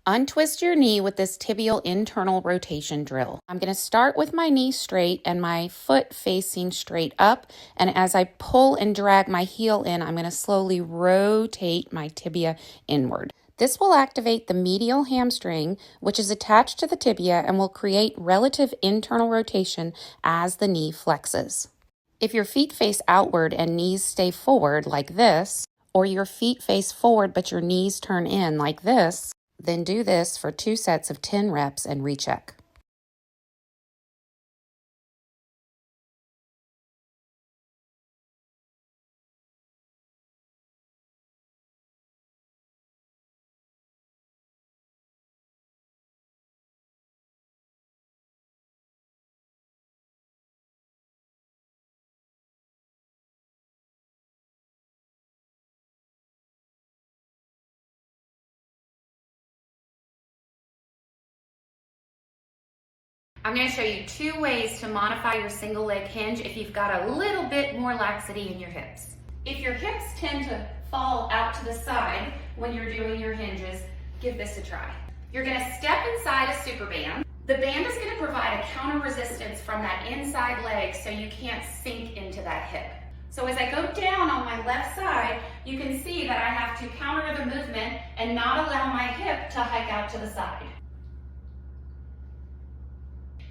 Untwist your knee with this tibial internal rotation drill. I'm going to start with my knee straight and my foot facing straight up. And as I pull and drag my heel in, I'm going to slowly rotate my tibia inward. This will activate the medial hamstring, which is attached to the tibia and will create relative internal rotation as the knee flexes. If your feet face outward and knees stay forward like this, or your feet face forward but your knees turn in like this, then do this for 2 sets of 10 reps and recheck. I'm going to show you 2 ways to modify your single leg hinge if you've got a little bit more laxity in your hips. If your hips tend to fall out to the side when you're doing your hinges, give this a try. You're going to step inside a super band. The band is going to provide a counter resistance from that inside leg so you can't sink into that hip. So as I go down on my left side, you can see that I have to counter the movement and not allow my hip to hike out to the side.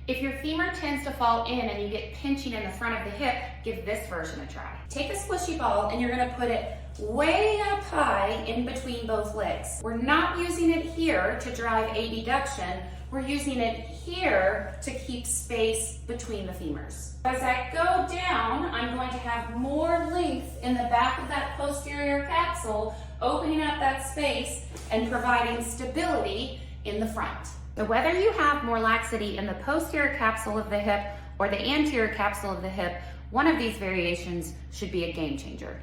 If your femur tends to fall in and you get pinching in the front of the hip, give this version a try. Take a squishy ball and you're going to put it way up high in between both legs. We're not using it here to drive abduction. We're using it here to keep space between the femurs. As I go down, I'm going to have more length in the back of that posterior capsule, opening up that space and providing stability in the front. So whether you have more laxity in the posterior capsule of the hip or the anterior capsule of the hip, one of these variations should be a game changer.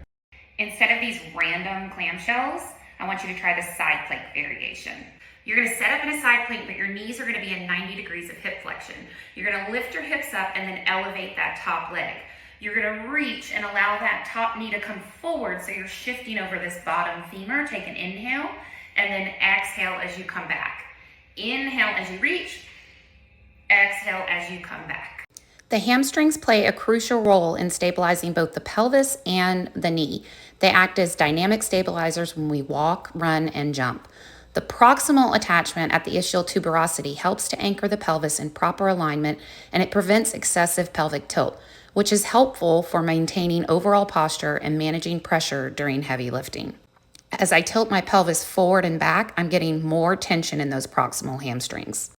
Instead of these random clamshells, I want you to try the side plank variation. You're going to set up in a side plank, but your knees are going to be in 90 degrees of hip flexion. You're going to lift your hips up and then elevate that top leg. You're going to reach and allow that top knee to come forward so you're shifting over this bottom femur. Take an inhale and then exhale as you come back. Inhale as you reach, exhale as you come back. The hamstrings play a crucial role in stabilizing both the pelvis and the knee. They act as dynamic stabilizers when we walk, run, and jump. The proximal attachment at the ischial tuberosity helps to anchor the pelvis in proper alignment, and it prevents excessive pelvic tilt, which is helpful for maintaining overall posture and managing pressure during heavy lifting. As I tilt my pelvis forward and back, I'm getting more tension in those proximal hamstrings.